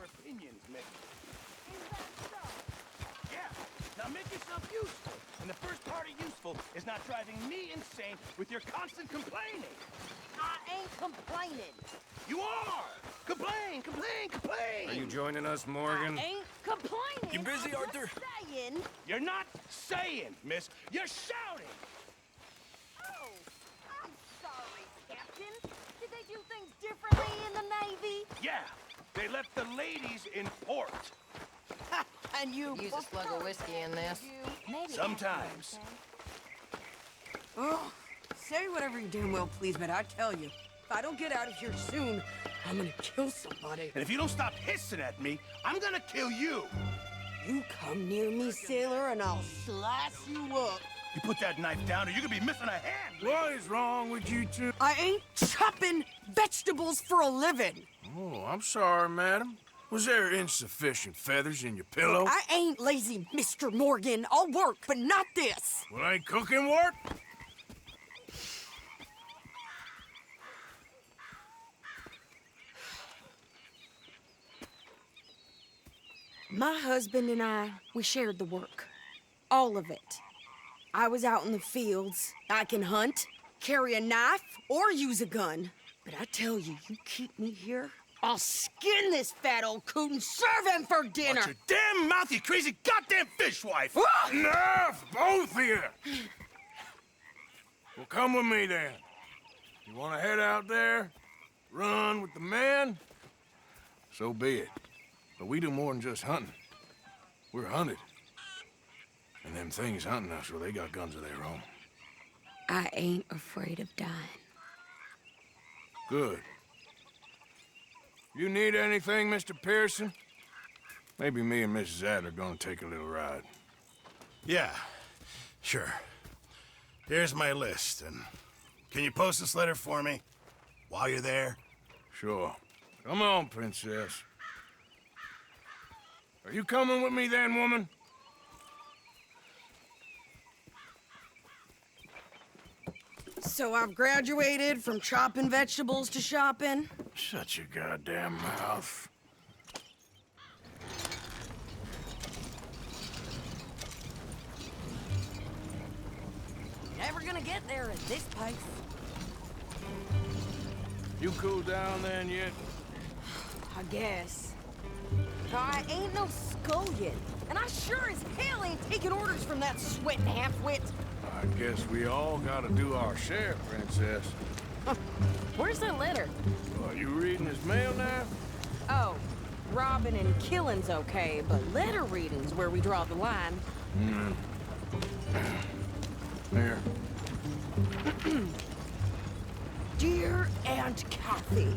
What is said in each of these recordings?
your opinions, Mick. Is that so? Yeah, now make yourself useful. And the first part of useful is not driving me insane with your constant complaining. I ain't complaining. You are! Complain, complain, complain! Are you joining us, Morgan? I ain't complaining. You busy, I'm Arthur? just saying. You're not saying, miss. You're shouting! Oh, I'm sorry, Captain. Did they do things differently in the Navy? Yeah, they left the ladies in port. And you Use a slug of whiskey in this. Maybe Sometimes. Oh, say whatever you damn well please, but I tell you, if I don't get out of here soon, I'm gonna kill somebody. And if you don't stop hissing at me, I'm gonna kill you. You come near me, sailor, and I'll slice you up. You put that knife down or you could be missing a hand. What is wrong with you two? I ain't chopping vegetables for a living. Oh, I'm sorry, madam. Was there insufficient feathers in your pillow? I ain't lazy, Mr. Morgan. I'll work, but not this. Well, ain't cooking work? My husband and I, we shared the work. All of it. I was out in the fields. I can hunt, carry a knife, or use a gun. But I tell you, you keep me here, I'll skin this fat old coot and serve him for dinner. Watch your damn mouth, you crazy goddamn fishwife! Enough, both of you! Well, come with me then. You want to head out there, run with the men? So be it. But we do more than just hunting. We're hunted. And them things hunting us, well, they got guns of their own. I ain't afraid of dying. Good. You need anything, Mr. Pearson? Maybe me and Mrs. Adler gonna take a little ride. Yeah, sure. Here's my list, and can you post this letter for me while you're there? Sure. Come on, Princess. Are you coming with me then, woman? So I've graduated from chopping vegetables to shopping. Shut your goddamn mouth. Never gonna get there at this pace. You cooled down then yet? I guess. I ain't no scullion, and I sure as hell ain't taking orders from that sweating half-wit. I guess we all gotta do our share, Princess. Where's that letter? Are you reading his mail now? Oh, robbing and killing's okay, but letter reading's where we draw the line. Here. Dear Aunt Kathy,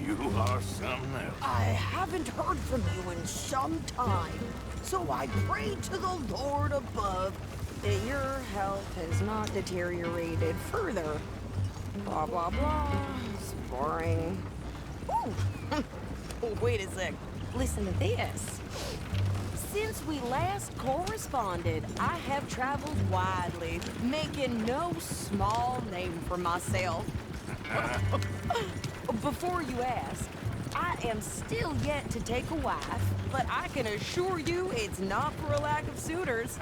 You are something else. I haven't heard from you in some time, so I pray to the Lord above that your health has not deteriorated further. Blah, blah, blah. It's boring. Ooh. Wait a sec. Listen to this. Since we last corresponded, I have traveled widely, making no small name for myself. Before you ask, I am still yet to take a wife, but I can assure you it's not for a lack of suitors.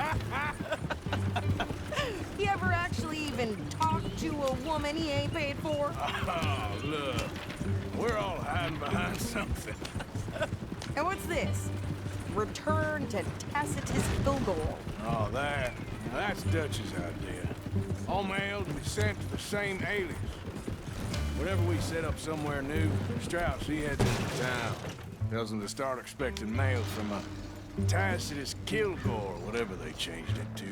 You ever actually even talked to a woman he ain't paid for? Oh, look. We're all hiding behind something. And what's this? Return to Tacitus Kilgore. Oh, that. Now, that's Dutch's idea. All mail to be sent to the same alias. Whenever we set up somewhere new, Strauss, he heads into town. Tells them to start expecting mail from a Tacitus Kilgore, whatever they changed it to.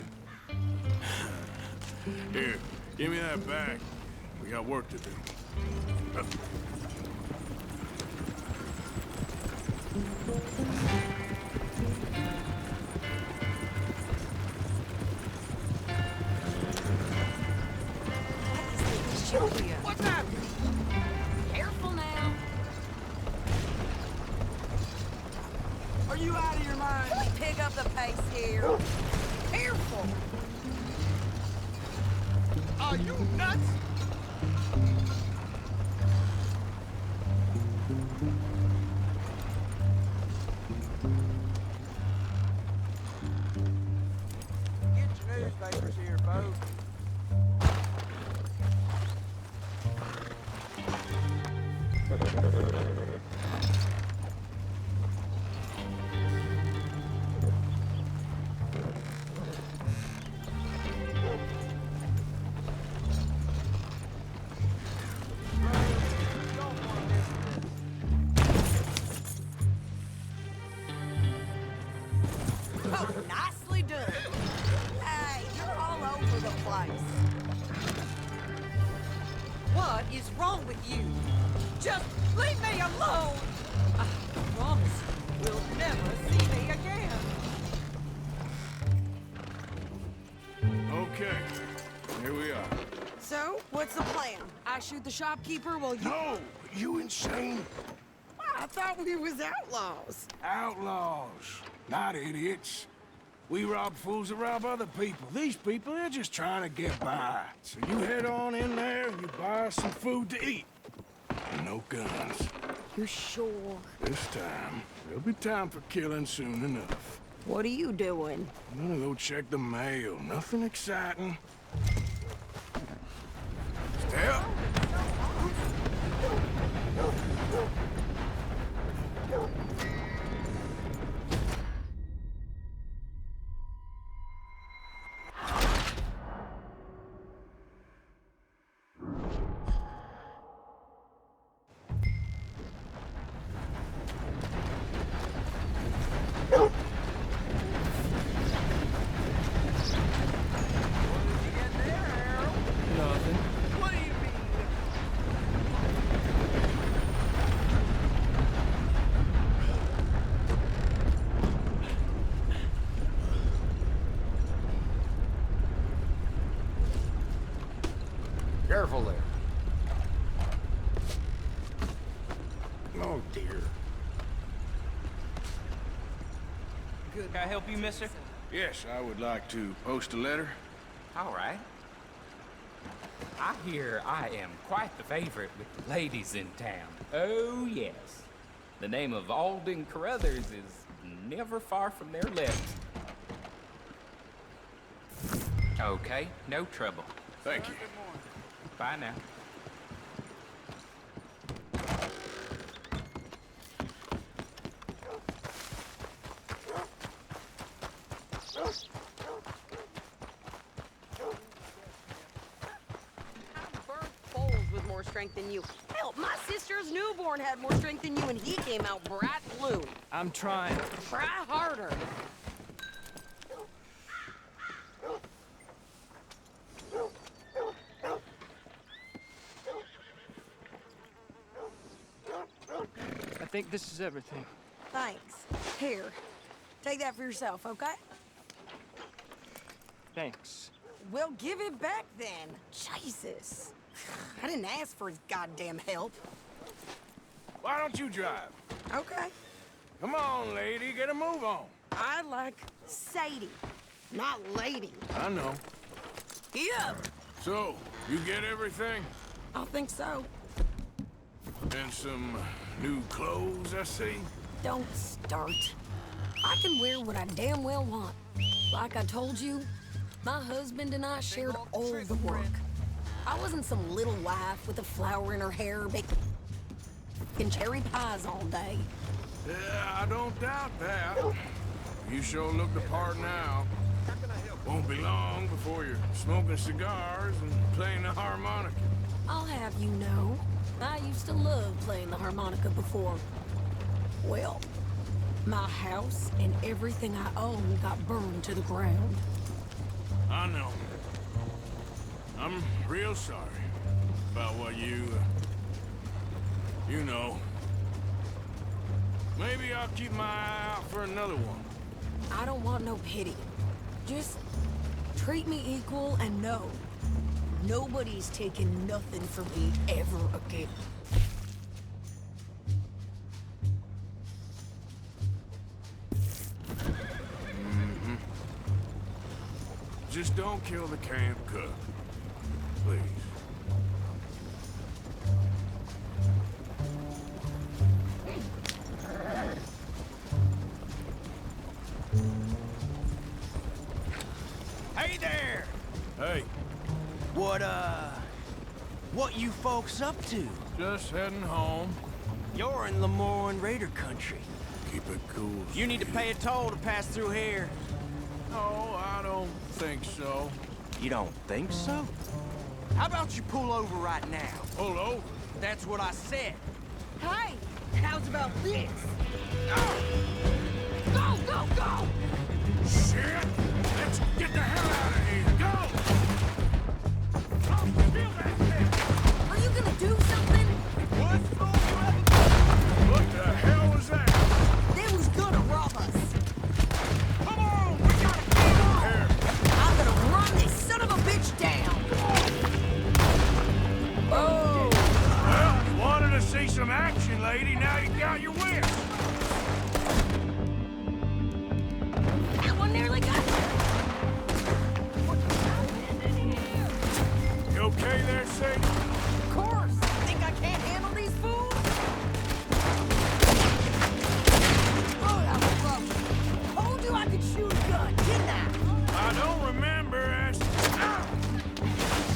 Here, give me that back. We got work to do. Julia. What's up? Careful now. Are you out of your mind? Pick up the pace here. Careful. Are you nuts? What is wrong with you? Just leave me alone! I promise you will never see me again. Okay, here we are. So, what's the plan? I shoot the shopkeeper while you... No! You insane? I thought we was outlaws. Outlaws, not idiots. We rob fools that rob other people. These people, they're just trying to get by. So you head on in there and you buy us some food to eat. And no guns. You're sure? This time, there'll be time for killing soon enough. What are you doing? I'm gonna go check the mail. Nothing exciting. Stay up. Nothing. What do you mean? Careful there. Oh, dear. Can I help you, mister? Yes, I would like to post a letter. All right. I hear I am quite the favorite with the ladies in town. Oh, yes. The name of Alden Carruthers is never far from their lips. Okay, no trouble. Thank you. Bye now. I burnt bowls with more strength than you. Hell, my sister's newborn had more strength than you and he came out bright blue. I'm trying. Try harder. I think this is everything. Thanks. Here, take that for yourself, okay? Thanks. Well, give it back then. Jesus. I didn't ask for his goddamn help. Why don't you drive? Okay. Come on, lady, get a move on. I like Sadie, not lady. I know. Yeah, So, you get everything? I think so. And some new clothes, I see? Don't start. I can wear what I damn well want. Like I told you, my husband and I shared all the work. I wasn't some little wife with a flower in her hair baking cherry pies all day. Yeah, I don't doubt that. You sure look the part now. Won't be long before you're smoking cigars and playing the harmonica. I'll have you know, I used to love playing the harmonica before. Well, my house and everything I own got burned to the ground. I know. I'm real sorry about what you know. Maybe I'll keep my eye out for another one. I don't want no pity. Just treat me equal and know nobody's taking nothing from me ever again. Just don't kill the camp cook. Please. Hey there! Hey, What you folks up to? just heading home. You're in Lemoyne Raider country. Keep it cool. You need to pay a toll to pass through here. No, I don't think so. You don't think so? How about you pull over right now? Pull over. That's what I said. Hey, how's about this? Go, go, go! Shit! Let's get the hell out of here. Go! Oh, feel that shit! Are you gonna okay there, Sadie? Of course! Think I can't handle these fools? Oh, that was rough. Told you I could shoot a gun, didn't I? I don't remember asking.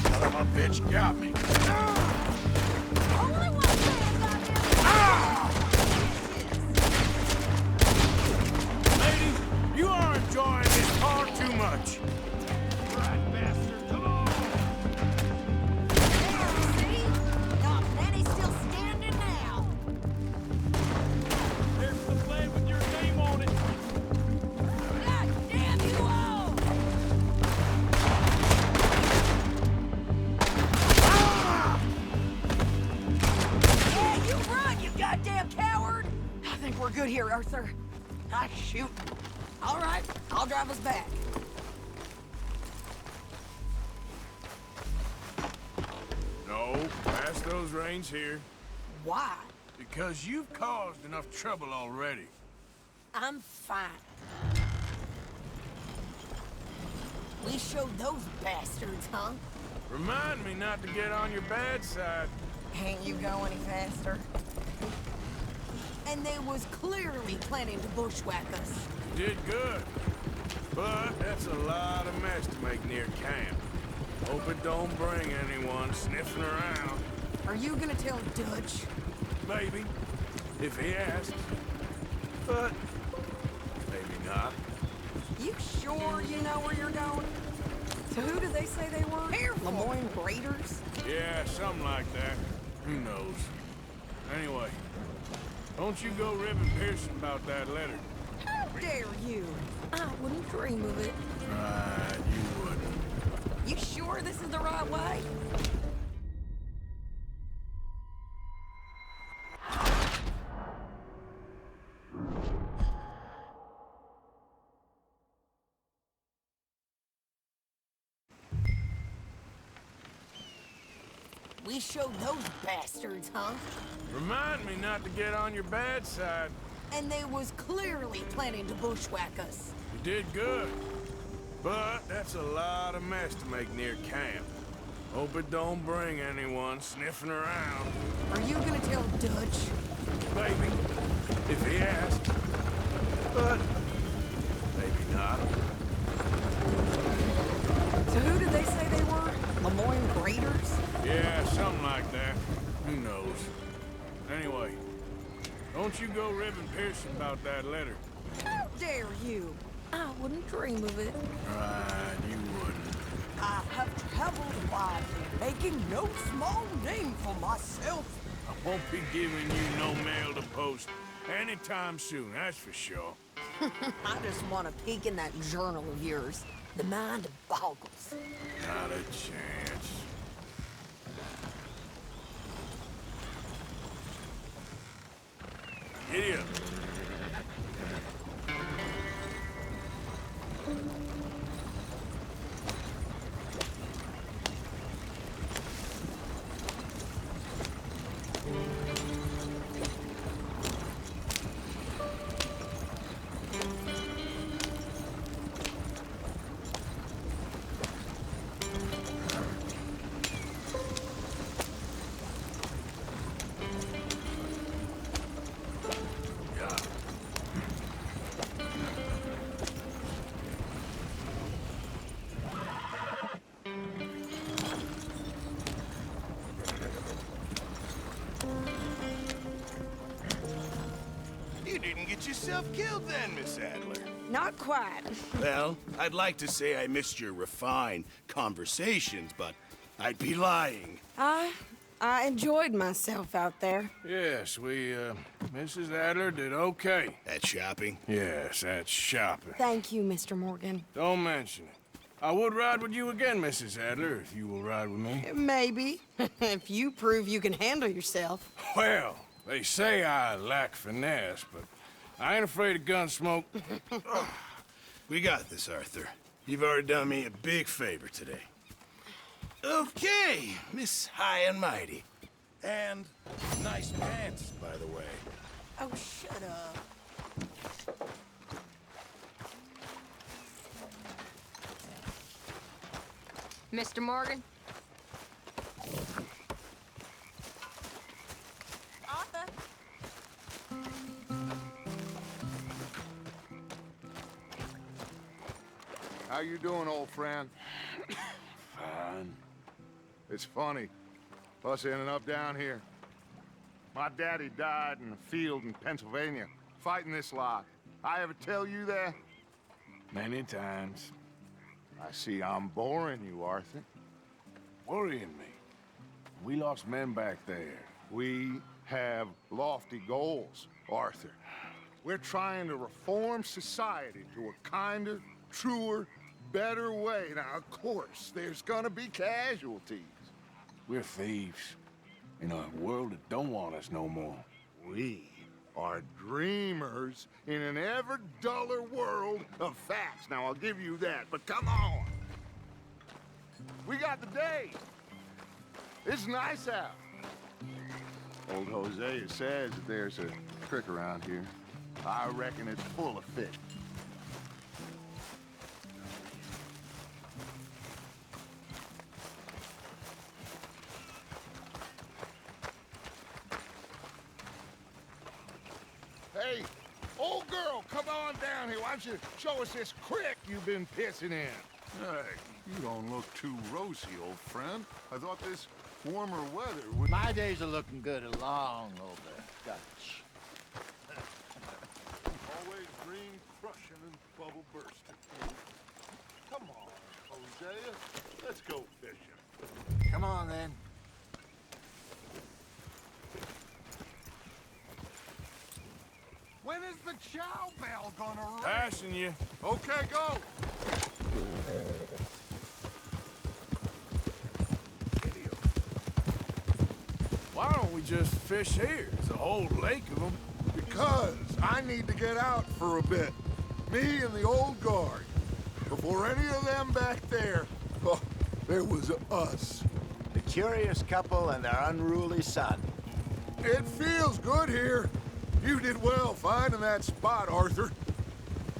Son of a bitch got me. Only one man, goddamn. Lady, you are enjoying this far too much. Right, bastard, come on. There, see? Now, Nanny's still standing now. There's the flag with your name on it. God damn you all! Yeah, you run, you goddamn coward! I think we're good here, Arthur. Nice shooting. All right, I'll drive us back. No, pass those reins here. Why? Because you've caused enough trouble already. I'm fine. We showed those bastards, huh? Remind me not to get on your bad side. Can't you go any faster? And they was clearly planning to bushwhack us. You did good. But that's a lot of mess to make near camp. Hope it don't bring anyone sniffing around. Are you gonna tell Dutch? Maybe, if he asks. But maybe not. You sure you know where you're going? So who did they say they were? Lemoyne Raiders? Yeah, something like that. Who knows? Anyway, don't you go ribbing Pearson about that letter. How dare you? I wouldn't dream of it. Right, you wouldn't. You sure this is the right way? We showed those bastards, huh? Remind me not to get on your bad side. And they was clearly planning to bushwhack us. You did good. But that's a lot of mess to make near camp. Hope it don't bring anyone sniffing around. Are you gonna tell Dutch? Maybe, if he asks. But maybe not. So who did they say they were? Lemoyne Raiders? Yeah, something like that. Who knows? Anyway, don't you go ribbing Pearson about that letter. How dare you? I wouldn't dream of it. Right, you wouldn't. I have traveled widely, making no small name for myself. I won't be giving you no mail to post anytime soon, that's for sure. I just want to peek in that journal of yours. The mind boggles. Not a chance. Giddy up. You didn't get yourself killed then, Miss Adler. Not quite. Well, I'd like to say I missed your refined conversations, but I'd be lying. I enjoyed myself out there. Yes, Mrs. Adler did okay. At shopping? Yes, that's shopping. Thank you, Mr. Morgan. Don't mention it. I would ride with you again, Mrs. Adler, if you will ride with me. Maybe. If you prove you can handle yourself. Well, they say I lack finesse, but I ain't afraid of gun smoke. We got this, Arthur. You've already done me a big favor today. Okay, Miss High and Mighty. And nice pants, by the way. Oh, shut up. Mr. Morgan? How you doing, old friend? Fine. It's funny, us ending up down here. My daddy died in a field in Pennsylvania, fighting this lot. I ever tell you that? Many times. I see I'm boring you, Arthur. Worrying me. We lost men back there. We have lofty goals, Arthur. We're trying to reform society to a kinder, truer, better way. Now, of course, there's gonna be casualties. We're thieves. In a world that don't want us no more. We are dreamers in an ever duller world of facts. Now, I'll give you that, but come on. We got the day. It's nice out. Old Hosea says that there's a creek around here. I reckon it's full of fish. Hey, old girl, come on down here. Why don't you show us this creek you've been pissing in? Hey, you don't look too rosy, old friend. I thought this warmer weather would... My days are looking good along over Dutch. Always green crushing and bubble bursting. Come on, Hosea. Let's go fishing. Come on, then. When is the chow bell gonna ring? Passing you. Okay, go. Why don't we just fish here? There's a whole lake of them. Because I need to get out for a bit. Me and the old guard. Before any of them back there, oh, there was us. The curious couple and their unruly son. It feels good here. You did well finding that spot, Arthur.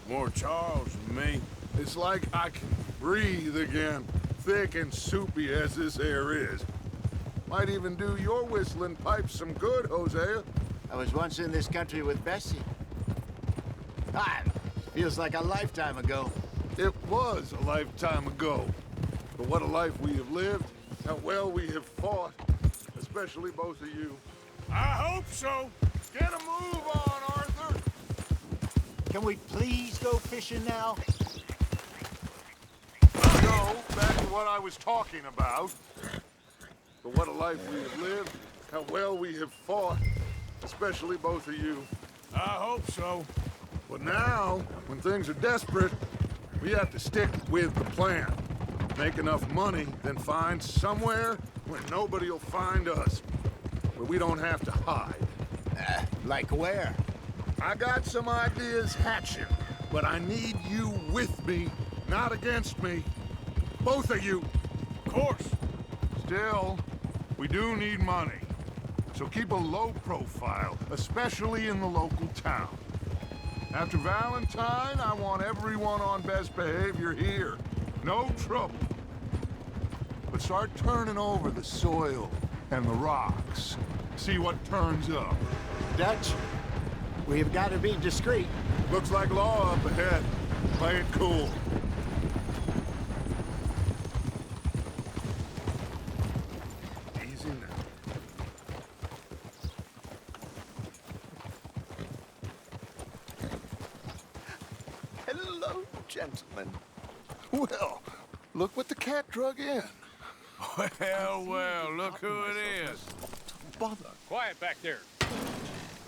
More Charles than me. It's like I can breathe again, thick and soupy as this air is. Might even do your whistling pipes some good, Hosea. I was once in this country with Bessie. Feels like a lifetime ago. It was a lifetime ago. But what a life we have lived, how well we have fought, especially both of you. I hope so. Get a move on, Arthur! Can we please go fishing now? So, back to what I was talking about. But what a life we have lived, how well we have fought, especially both of you. I hope so. But now, when things are desperate, we have to stick with the plan. Make enough money, then find somewhere where nobody will find us. Where we don't have to hide. Like where? I got some ideas hatching, but I need you with me, not against me. Both of you. Of course. Still, we do need money. So keep a low profile, especially in the local town. After Valentine, I want everyone on best behavior here. No trouble. But start turning over the soil and the rocks. See what turns up. Dutch, we've got to be discreet. Looks like law up ahead. Play it cool. Easy now. Hello, gentlemen. Well, look what the cat drug in. Well, look who it is. Bother. Quiet back there.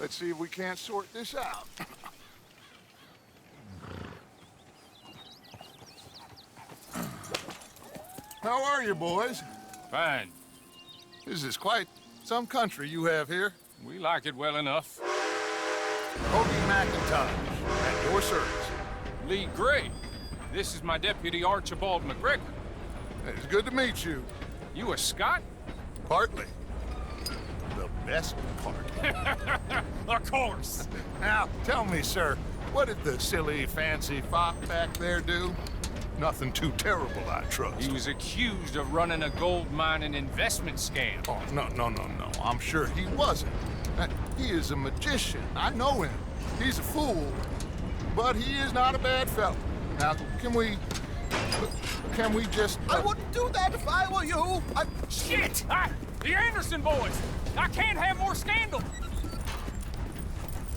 Let's see if we can't sort this out. How are you, boys? Fine. This is quite some country you have here. We like it well enough. Hoagie McIntosh, at your service. Lee Gray. This is my deputy Archibald McGregor. It's good to meet you. You a Scot? Partly. The best part. Of course. Now, tell me, sir, what did the silly, fancy fop back there do? Nothing too terrible, I trust. He was accused of running a gold mining investment scam. Oh, no. I'm sure he wasn't. He is a magician. I know him. He's a fool. But he is not a bad fellow. Now, can we Can we just... I wouldn't do that if I were you. Shit! The Anderson boys! I can't have more scandal!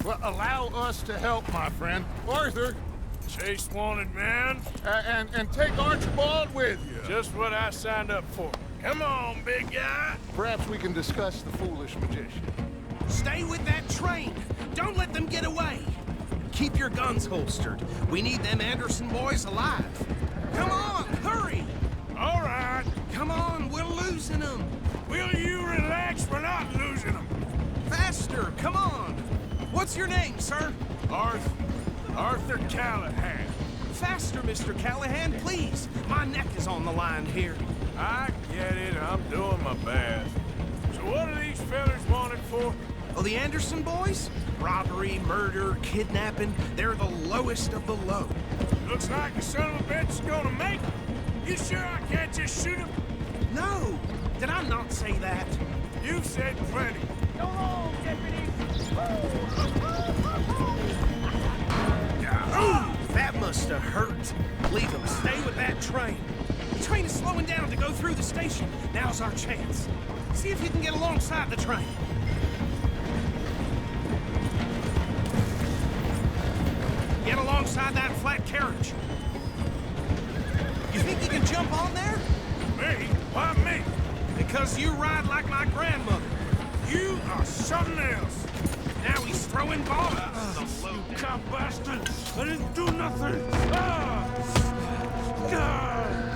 Well, allow us to help, my friend. Arthur, Chase wanted man. and take Archibald with you. Just what I signed up for. Come on, big guy. Perhaps we can discuss the foolish magician. Stay with that train. Don't let them get away. Keep your guns holstered. We need them Anderson boys alive. Come on, hurry! All right. Come on, we're losing them. Will you relax? We're not losing them. Faster, come on. What's your name, sir? Arthur Callahan. Faster, Mr. Callahan, please. My neck is on the line here. I get it. I'm doing my best. So what are these fellas wanted for? Oh, the Anderson boys? Robbery, murder, kidnapping. They're the lowest of the low. Looks like the son of a bitch is gonna make it. You sure I can't just shoot him? No! Did I not say that? You've said plenty. Go on, deputy! Ooh, that must have hurt. Leave them. Stay with that train. The train is slowing down to go through the station. Now's our chance. See if you can get alongside the train. Get alongside that flat carriage. You think you can jump on there? Me? Why me? Because you ride like my grandmother. You are something else. Now he's throwing bombs. You cop bastard! I didn't do nothing!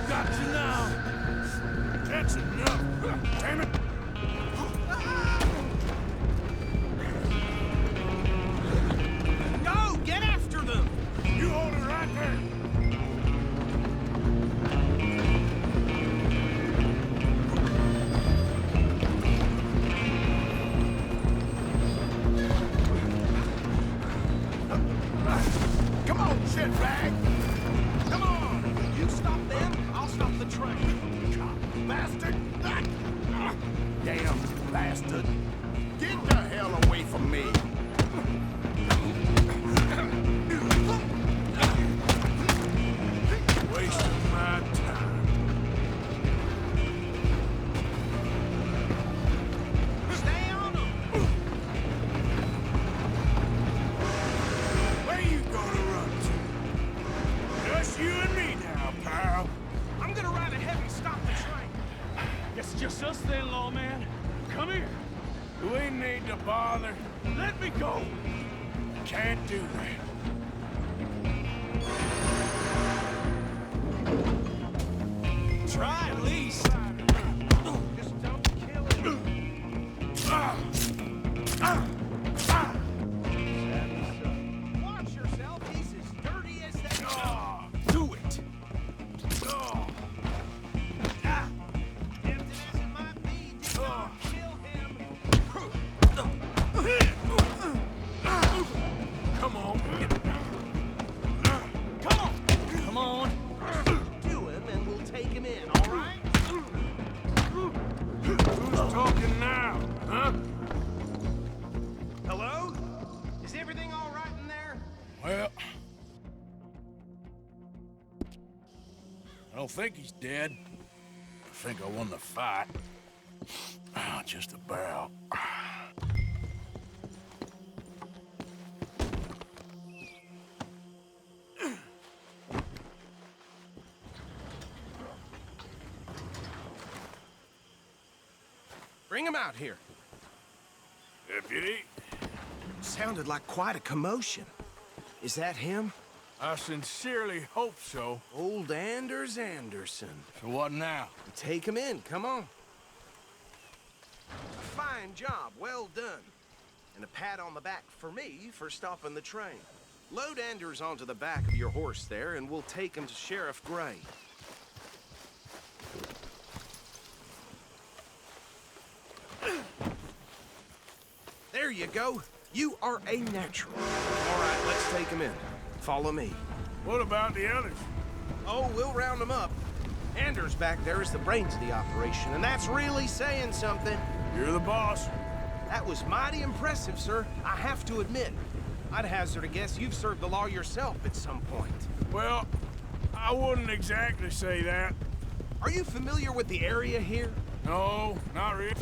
Got you now! That's enough! Damn it! Go! Get after them! You hold it right there! Come on, shitbag! Come on! You stop them, I'll stop the train. Bastard! Damn bastard! Get the hell away from me! Wasting my time. Stay on them! Where you gonna run to? Just you and me now, pal. I'm gonna ride ahead and stop the train. It's just us then, lawman. Come here. We need to bother. Let me go. Can't do that. Try at least. Just don't kill him. Watch yourself. He's as dirty as that. Do it. Tempting as it might be, did not kill him. Come on. Come on. Do him and we'll take him in, all right? Who's talking now, huh? Hello? Is everything all right in there? Well, I don't think he's dead. I think I won the fight. Just about. Bring him out here. Deputy, Sounded like quite a commotion. Is that him? I sincerely hope so. Old Anders Anderson. So what now? Take him in, come on. Fine job, well done. And a pat on the back for me for stopping the train. Load Anders onto the back of your horse there, and we'll take him to Sheriff Gray. There you go. You are a natural. All right, let's take him in. Follow me. What about the others? Oh, we'll round them up. Anders back there is the brains of the operation, and that's really saying something. You're the boss. That was mighty impressive, sir. I have to admit. I'd hazard a guess you've served the law yourself at some point. Well, I I wouldn't exactly say that. Are you familiar with the area here? No, not really.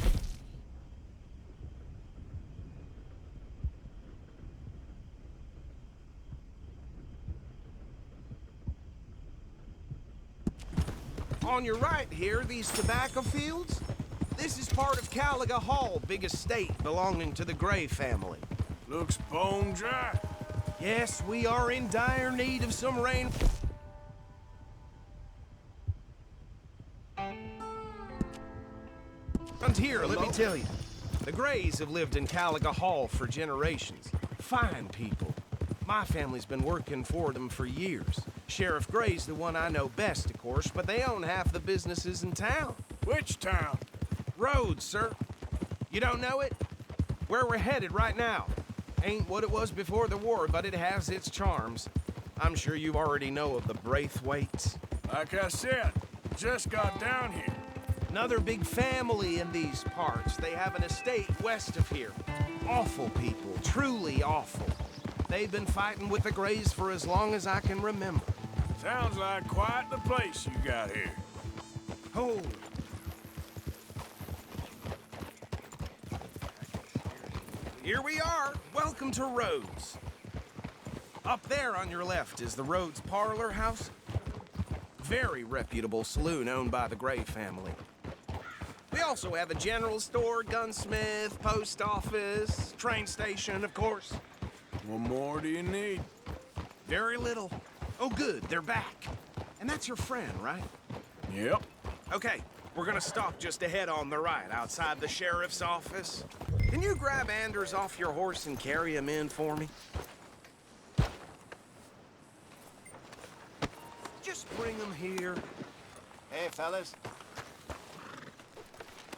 On your right here, these tobacco fields? This is part of Caliga Hall, big estate belonging to the Gray family. Looks bone dry. Yes, we are in dire need of some rain. And here, let me tell you, the Grays have lived in Caliga Hall for generations. Fine people. My family's been working for them for years. Sheriff Gray's the one I know best, of course, but they own half the businesses in town. Which town? Rhodes, sir. You don't know it? Where we're headed right now. Ain't what it was before the war, but it has its charms. I'm sure you already know of the Braithwaites. Like I said, just got down here. Another big family in these parts. They have an estate west of here. Awful people, truly awful. They've been fighting with the Grays for as long as I can remember. Sounds like quite the place you got here. Oh. Here we are. Welcome to Rhodes. Up there on your left is the Rhodes Parlor House. Very reputable saloon owned by the Gray family. We also have a general store, gunsmith, post office, train station, of course. What more do you need? Very little. Oh, good, they're back. And that's your friend, right? Yep. Okay, we're gonna stop just ahead on the right, outside the sheriff's office. Can you grab Anders off your horse and carry him in for me? Just bring him here. Hey, fellas.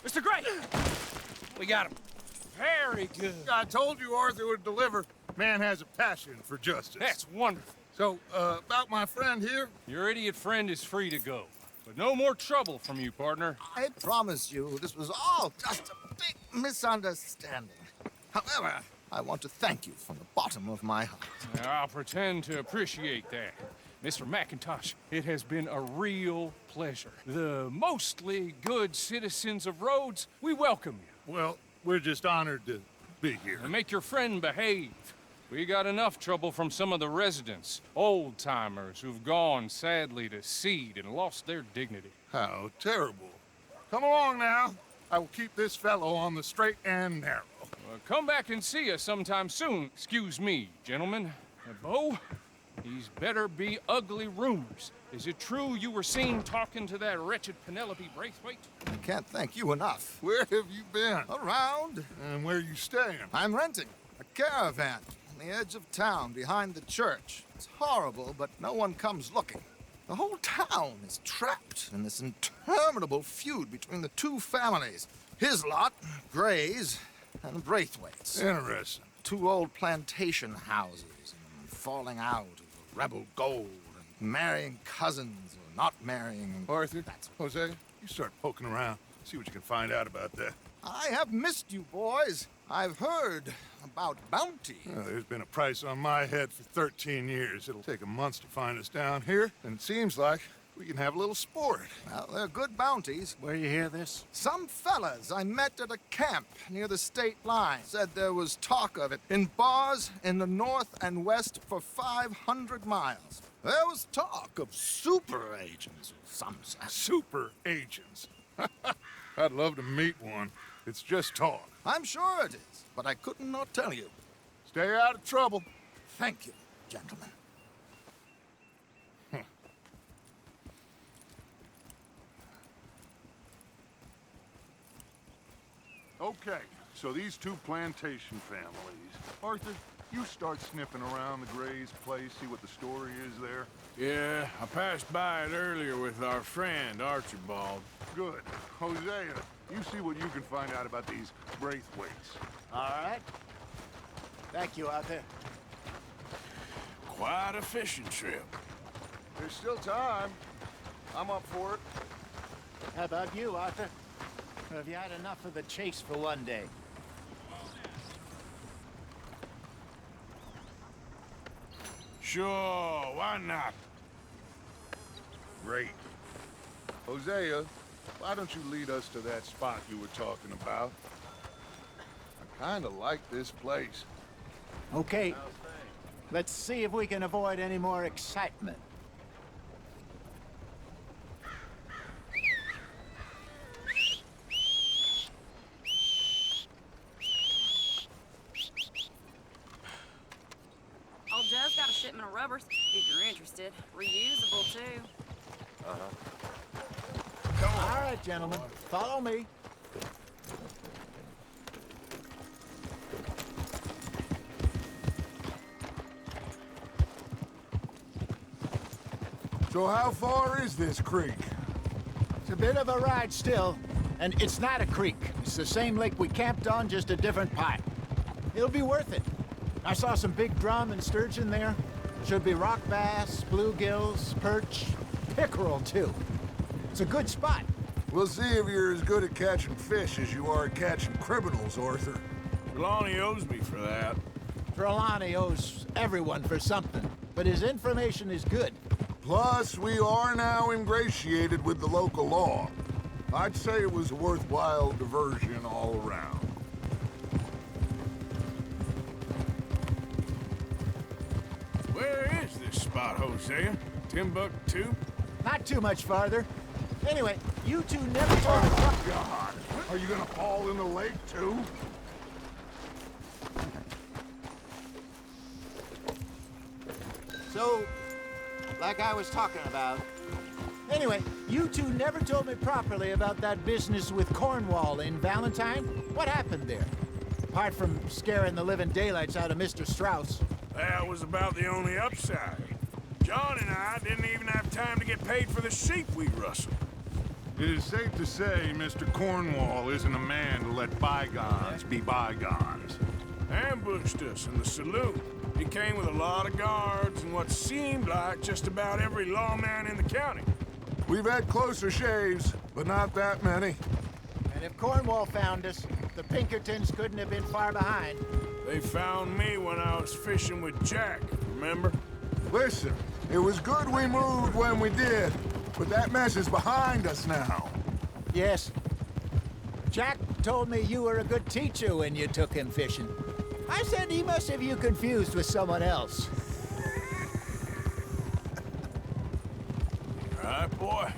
Mr. Gray! We got him. Very good. I told you Arthur would deliver. Man has a passion for justice. That's wonderful. So, about my friend here? Your idiot friend is free to go. But no more trouble from you, partner. I promise you, this was all just a big misunderstanding. However, I want to thank you from the bottom of my heart. I'll pretend to appreciate that. Mr. McIntosh, it has been a real pleasure. The mostly good citizens of Rhodes, we welcome you. Well, we're just honored to be here. And make your friend behave. We got enough trouble from some of the residents, old-timers who've gone, sadly, to seed and lost their dignity. How terrible. Come along now. I will keep this fellow on the straight and narrow. Come back and see us sometime soon. Excuse me, gentlemen. Bo, these better be ugly rumors. Is it true you were seen talking to that wretched Penelope Braithwaite? I can't thank you enough. Where have you been? Around. And where you staying? I'm renting a caravan on the edge of town behind the church. It's horrible, but no one comes looking. The whole town is trapped in this interminable feud between the two families. His lot, Gray's, and Braithwaite's. Interesting. Two old plantation houses, and falling out over rebel gold, and marrying cousins or not marrying. Arthur, Jose, you start poking around. See what you can find out about that. I have missed you, boys. I've heard about bounty. Well, there's been a price on my head for 13 years. It'll take 'em months to find us down here, and it seems like we can have a little sport. Well, they're good bounties. Where you hear this? Some fellas I met at a camp near the state line said there was talk of it in bars in the north and west for 500 miles. There was talk of super agents of some sort. Super agents. I'd love to meet one. It's just talk. I'm sure it is, but I couldn't not tell you. Stay out of trouble. Thank you, gentlemen. Okay, so these two plantation families. Arthur, you start sniffing around the Gray's place, see what the story is there. Yeah, I passed by it earlier with our friend, Archibald. Good. Hosea, you see what you can find out about these Braithwaites. All right. Thank you, Arthur. Quite a fishing trip. There's still time. I'm up for it. How about you, Arthur? Or have you had enough of the chase for one day? Sure, why not? Great. Hosea, why don't you lead us to that spot you were talking about? I kinda like this place. Okay. Let's see if we can avoid any more excitement. Old Joe's got a shipment of rubbers, if you're interested. Reusable, too. All right, gentlemen, follow me. So how far is this creek? It's a bit of a ride still, and it's not a creek. It's the same lake we camped on, just a different pipe. It'll be worth it. I saw some big drum and sturgeon there. Should be rock bass, bluegills, perch, pickerel, too. It's a good spot. We'll see if you're as good at catching fish as you are at catching criminals, Arthur. Trelawney owes me for that. Trelawney owes everyone for something, but his information is good. Plus, we are now ingratiated with the local law. I'd say it was a worthwhile diversion all around. Where is this spot, Hosea? Timbuktu? Not too much farther. Anyway, you two never told me. God, are you gonna fall in the lake too? So, like I was talking about. Anyway, you two never told me properly about that business with Cornwall in Valentine. What happened there? Apart from scaring the living daylights out of Mr. Strauss. That was about the only upside. John and I didn't even have time to get paid for the sheep we rustled. It is safe to say Mr. Cornwall isn't a man to let bygones be bygones. Ambushed us in the saloon. He came with a lot of guards and what seemed like just about every lawman in the county. We've had closer shaves, but not that many. And if Cornwall found us, the Pinkertons couldn't have been far behind. They found me when I was fishing with Jack, remember? Listen, it was good we moved when we did, but that mess is behind us now. Yes. Jack told me you were a good teacher when you took him fishing. I said he must have you confused with someone else. Right, boy.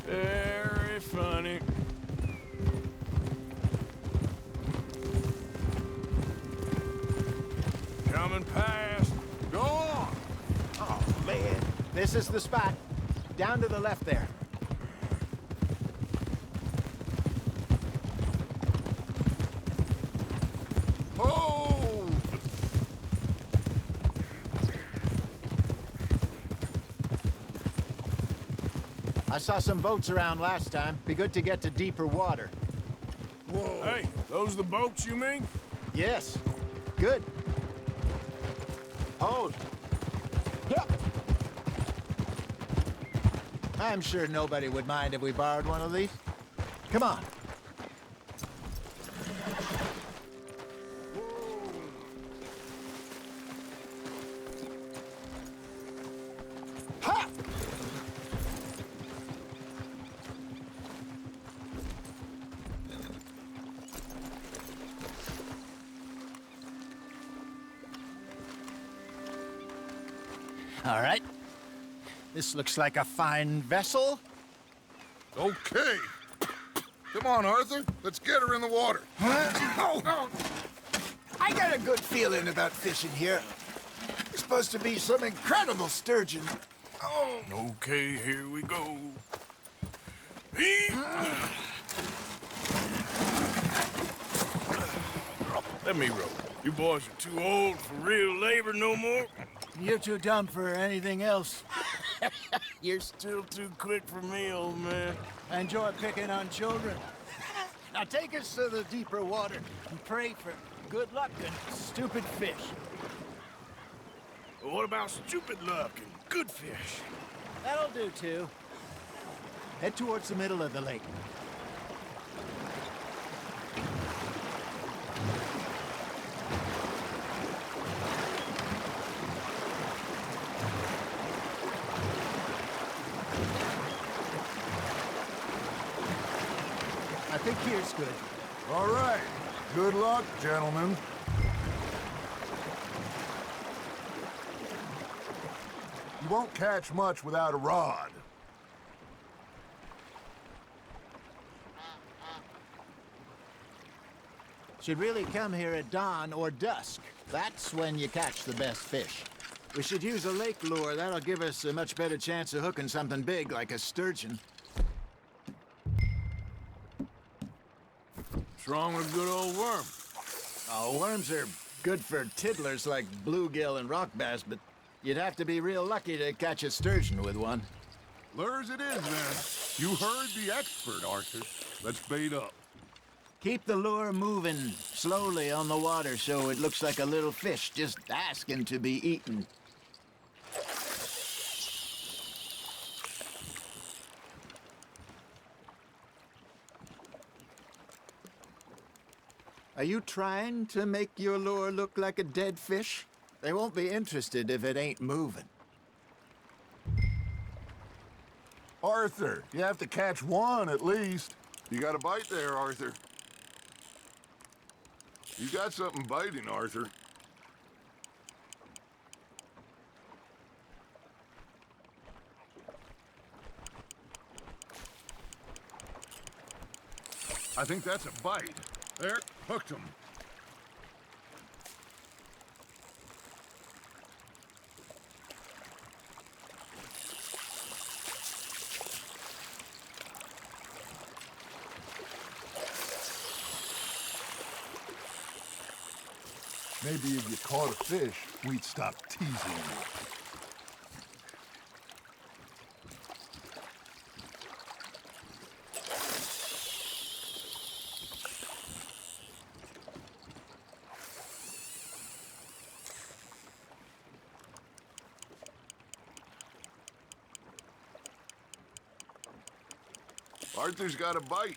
Very funny. Coming past. Go on. Oh, man. This is the spot. Down to the left there. Hold! I saw some boats around last time. Be good to get to deeper water. Whoa. Hey, those the boats you mean? Yes. Good. Hold. Yep. I'm sure nobody would mind if we borrowed one of these. Come on. Ha! All right. This looks like a fine vessel. Okay. Come on, Arthur. Let's get her in the water. Oh. I got a good feeling about fishing here. There's supposed to be some incredible sturgeon. Oh. Okay, here we go. Let me row. You boys are too old for real labor no more. You're too dumb for anything else. You're still too quick for me, old man. I enjoy picking on children. Now take us to the deeper water and pray for good luck and stupid fish. Well, what about stupid luck and good fish? That'll do, too. Head towards the middle of the lake. I think here's good. All right. Good luck, gentlemen. You won't catch much without a rod. Should really come here at dawn or dusk. That's when you catch the best fish. We should use a lake lure. That'll give us a much better chance of hooking something big like a sturgeon. What's wrong with a good old worm? Oh, worms are good for tiddlers like bluegill and rock bass, but you'd have to be real lucky to catch a sturgeon with one. Lures it is, then. You heard the expert, Arthur. Let's bait up. Keep the lure moving slowly on the water so it looks like a little fish just asking to be eaten. Are you trying to make your lure look like a dead fish? They won't be interested if it ain't moving. Arthur, you have to catch one at least. You got a bite there, Arthur. You got something biting, Arthur. I think that's a bite. There, hooked him. Maybe if you caught a fish, we'd stop teasing you. Arthur's got a bite.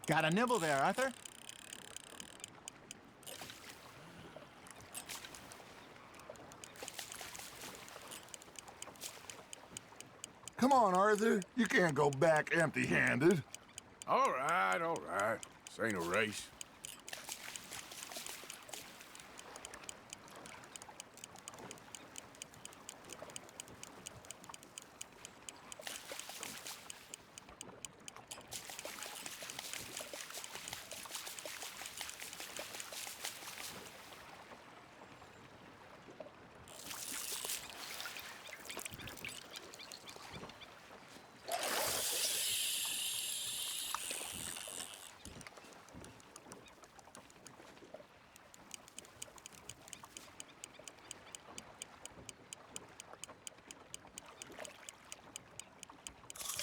Got a nibble there, Arthur? Come on, Arthur. You can't go back empty-handed. All right, all right. This ain't a race.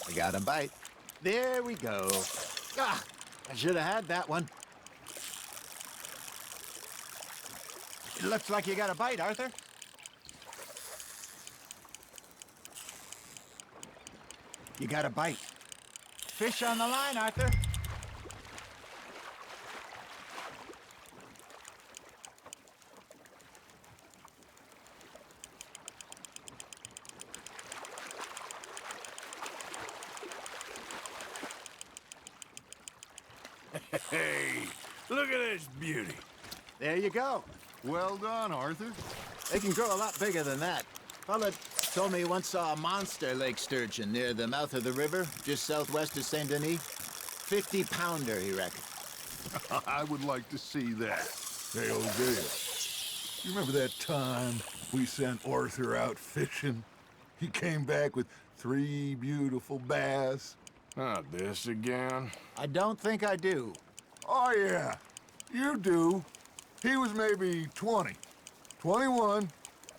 I got a bite. There we go. Ah, I should have had that one. It looks like you got a bite, Arthur. You got a bite. Fish on the line, Arthur. Hey, look at this beauty. There you go. Well done, Arthur. They can grow a lot bigger than that. Fella told me he once saw a monster lake sturgeon near the mouth of the river, just southwest of Saint Denis. 50-pounder, he reckoned. I would like to see that. Hey, Hosea, you remember that time we sent Arthur out fishing? He came back with 3 beautiful bass. Not this again. I don't think I do. Oh, yeah, you do. He was maybe 20, 21,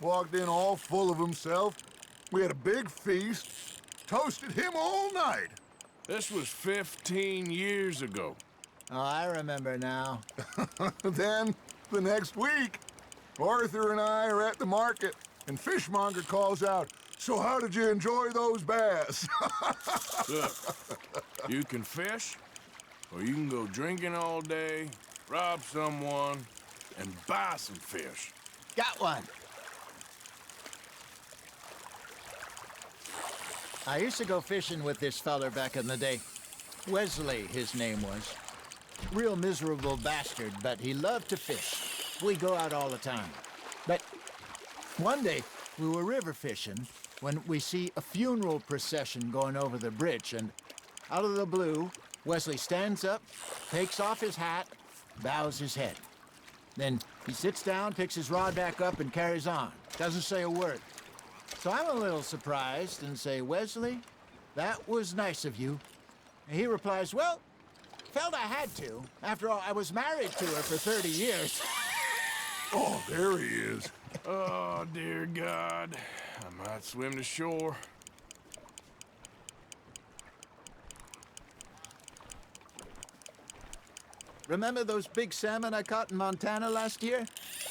walked in all full of himself. We had a big feast, toasted him all night. This was 15 years ago. Oh, I remember now. Then, the next week, Arthur and I are at the market, and Fishmonger calls out, "So how did you enjoy those bass?" Look, you can fish, or you can go drinking all day, rob someone, and buy some fish. Got one. I used to go fishing with this feller back in the day. Wesley, his name was. Real miserable bastard, but he loved to fish. We go out all the time. But one day, we were river fishing when we see a funeral procession going over the bridge, and out of the blue, Wesley stands up, takes off his hat, bows his head. Then he sits down, picks his rod back up, and carries on. Doesn't say a word. So I'm a little surprised and say, Wesley, that was nice of you. And he replies, well, felt I had to. After all, I was married to her for 30 years. Oh, there he is. Oh, dear God. I might swim to shore. Remember those big salmon I caught in Montana last year?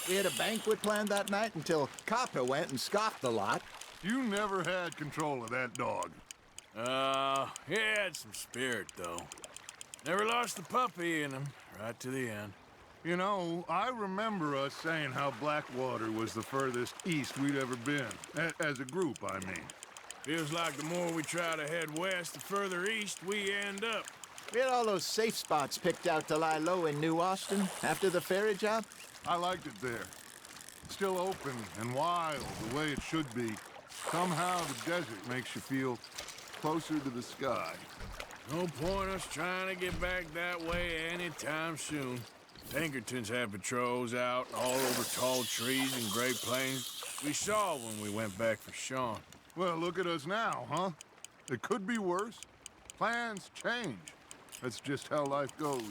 We had a banquet planned that night until Copper went and scoffed the lot. You never had control of that dog. He had some spirit, though. Never lost the puppy in him, right to the end. You know, I remember us saying how Blackwater was the furthest east we'd ever been. As a group, I mean. Feels like the more we try to head west, the further east we end up. We had all those safe spots picked out to lie low in New Austin after the ferry job. I liked it there. Still open and wild, the way it should be. Somehow the desert makes you feel closer to the sky. No point us trying to get back that way anytime soon. Pinkertons had patrols out all over tall trees and Great Plains. We saw when we went back for Sean. Well, look at us now, huh? It could be worse. Plans change. That's just how life goes.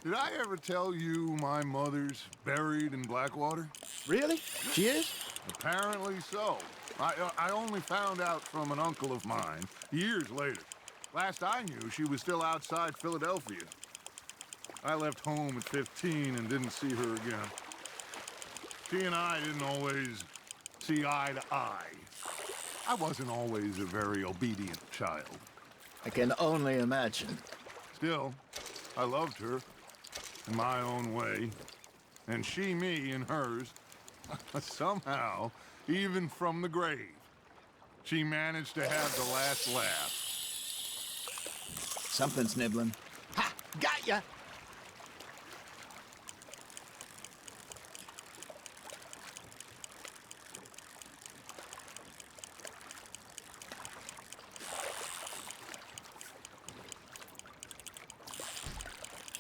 Did I ever tell you my mother's buried in Blackwater? Really? She is? Apparently so. I only found out from an uncle of mine years later. Last I knew, she was still outside Philadelphia. I left home at 15 and didn't see her again. She and I didn't always see eye to eye. I wasn't always a very obedient child. I can only imagine. Still, I loved her in my own way, and she me in hers. Somehow, even from the grave, she managed to have the last laugh. Something's nibbling. Ha! Got ya!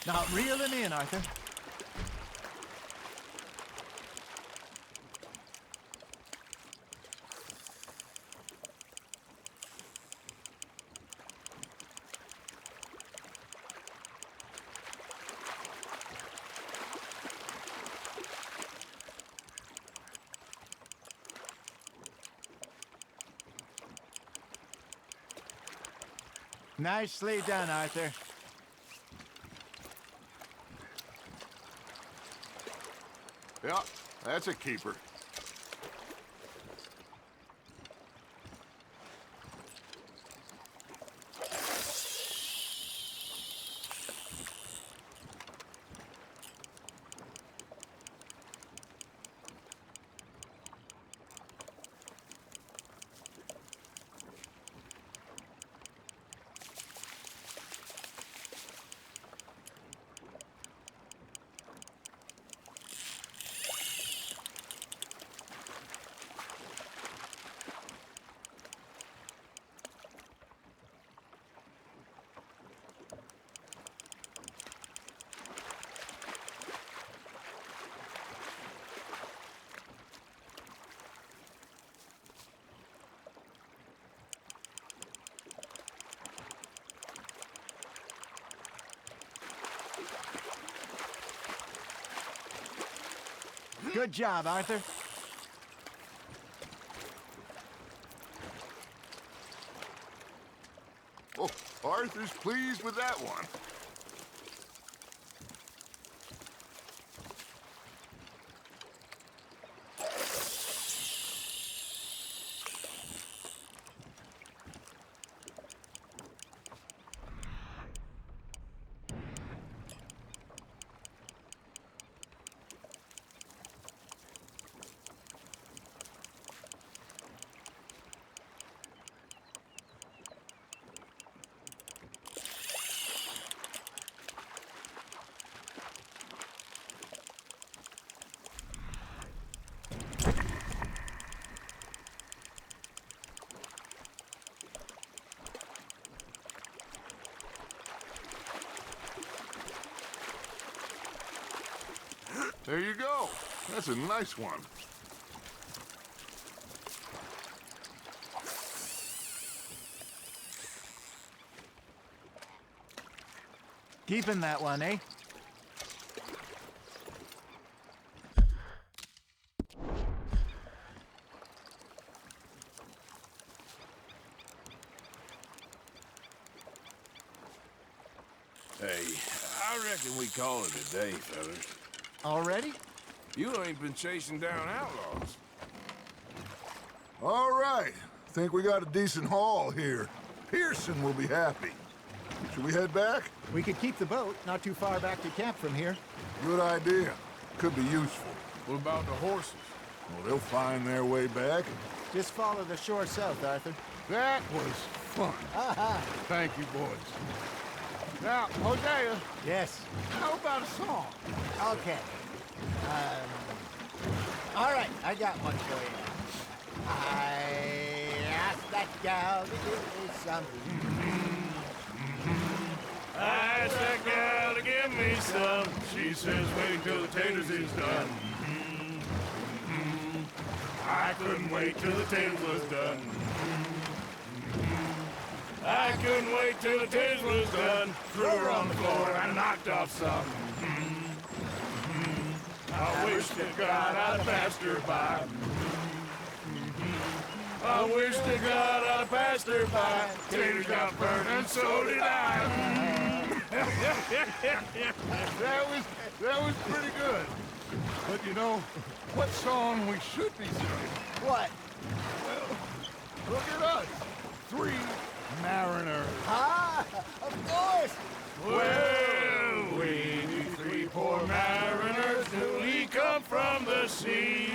Now reel him in, Arthur. Nicely done, Arthur. Yeah, that's a keeper. Good job, Arthur. Oh, Arthur's pleased with that one. There you go. That's a nice one. Keeping that one, eh? Hey, I reckon we call it a day, fellas. Already? You ain't been chasing down outlaws. All right. Think we got a decent haul here. Pearson will be happy. Should we head back? We could keep the boat not too far back to camp from here. Good idea. Could be useful. What about the horses? Well, they'll find their way back. Just follow the shore south, Arthur. That was fun. Thank you, boys. Now, Hosea, Yes. how about a song? Okay. All right, I got one for you. I asked that gal to give me something. I asked that gal to give me some. She says wait till the taters is done. I couldn't wait till the taters was done. I couldn't wait till the taters was done. Threw her on the floor and I knocked off some. I wish to God I'd passed her by. I wish to God I'd passed her by. Taters got burned and so did I. That was pretty good. But you know, what song we should be singing? What? Look at us. 3 mariners. Ah, of course. Well, we 3 poor mariners newly come from the seas.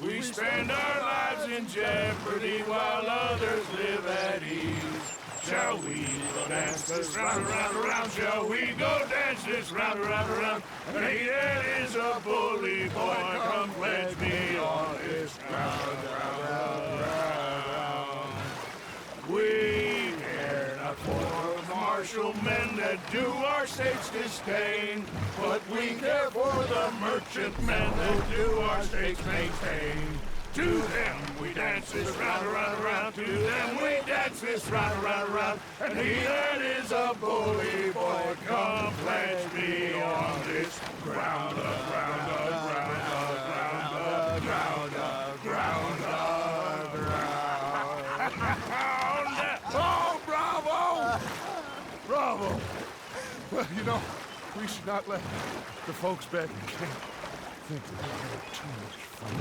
We spend our lives in jeopardy while others live at ease. Shall we go dance this round, around, around? Shall we go dance this round, around, around? And he that is a bully boy, come pledge me on this ground, ground, ground. We care not for the martial men that do our state's disdain, but we care for the merchant men that do our state's maintain. To them we dance this round, around, around. To them we dance this round, around, around. And he that is a bully boy, come pledge me on this ground, ground, ground, ground, ground, ground, ground. Oh, bravo! Bravo! Well, you know, we should not let the folks back in camp think that we had too much fun.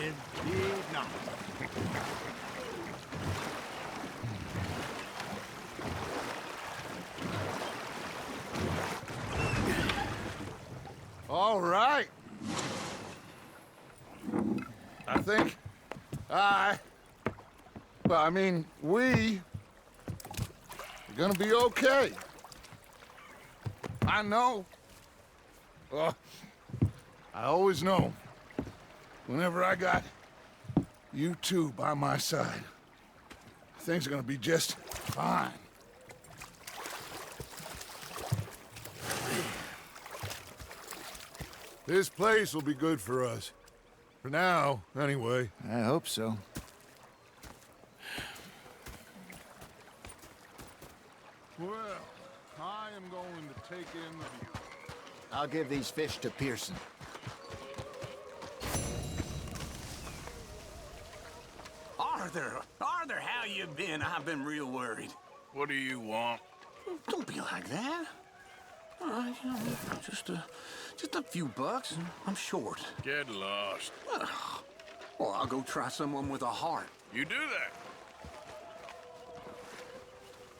Indeed not. All right. I think we are gonna be okay. I know. I always know. Whenever I got you two by my side, things are gonna be just fine. This place will be good for us. For now, anyway. I hope so. Well, I am going to take in the view. I'll give these fish to Pearson. Arthur, how you been? I've been real worried. What do you want? Don't be like that. All right, you know, just a few bucks, and I'm short. Get lost. Well, I'll go try someone with a heart. You do that.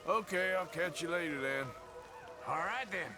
Okay, I'll catch you later then. All right, then.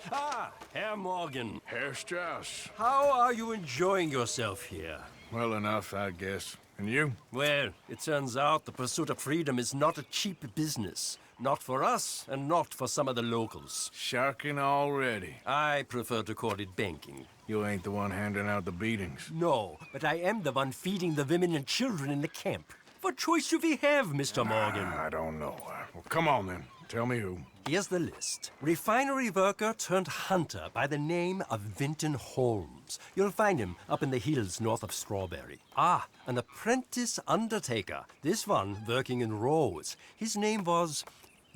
Ah, Herr Morgan. Herr Strauss. How are you enjoying yourself here? Well enough, I guess. And you? Well, it turns out the pursuit of freedom is not a cheap business. Not for us, and not for some of the locals. Sharking already. I prefer to call it banking. You ain't the one handing out the beatings. No, but I am the one feeding the women and children in the camp. What choice do we have, Mr. Morgan? I don't know. Well, come on then. Tell me who. Here's the list. Refinery worker turned hunter by the name of Vinton Holmes. You'll find him up in the hills north of Strawberry. Ah, an apprentice undertaker. This one working in Rose. His name was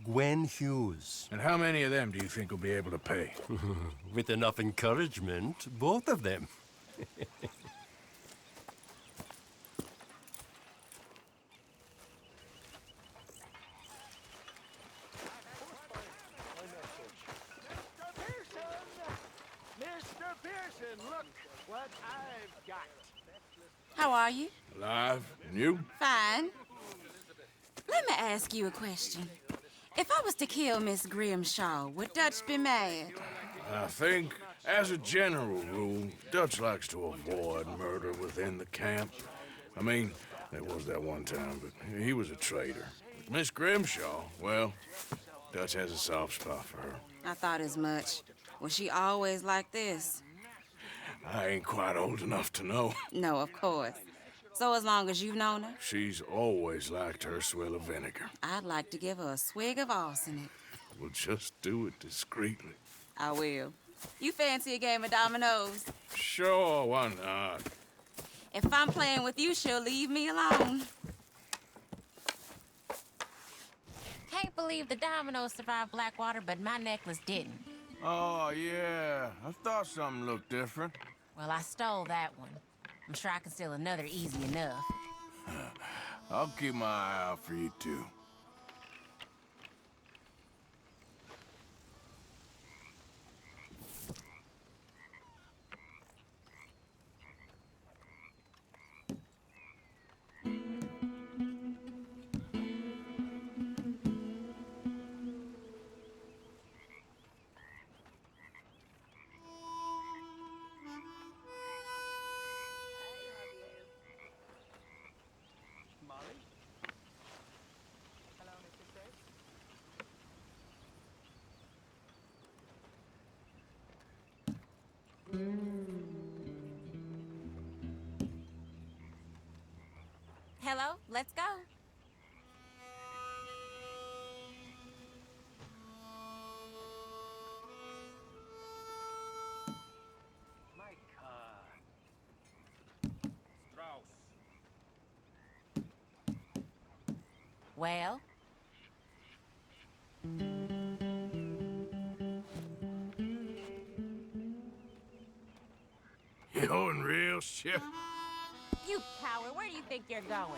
Gwen Hughes. And how many of them do you think will be able to pay? With enough encouragement, both of them. Mr. Pearson, look what I've got. How are you? Alive? And you? Fine. Let me ask you a question. If I was to kill Miss Grimshaw, would Dutch be mad? I think, as a general rule, Dutch likes to avoid murder within the camp. I mean, there was that one time, but he was a traitor. Miss Grimshaw, well, Dutch has a soft spot for her. I thought as much. Was she always like this? I ain't quite old enough to know. No, of course. So as long as you've known her? She's always liked her swill of vinegar. I'd like to give her a swig of arsenic. We'll just do it discreetly. I will. You fancy a game of dominoes? Sure, why not? If I'm playing with you, she'll leave me alone. Can't believe the dominoes survived Blackwater, but my necklace didn't. Oh, yeah. I thought something looked different. Well, I stole that one. I'm sure I can steal another easy enough. I'll keep my eye out for you, too. Hello, let's go. Well? You're in real shit. You coward, where do you think you're going?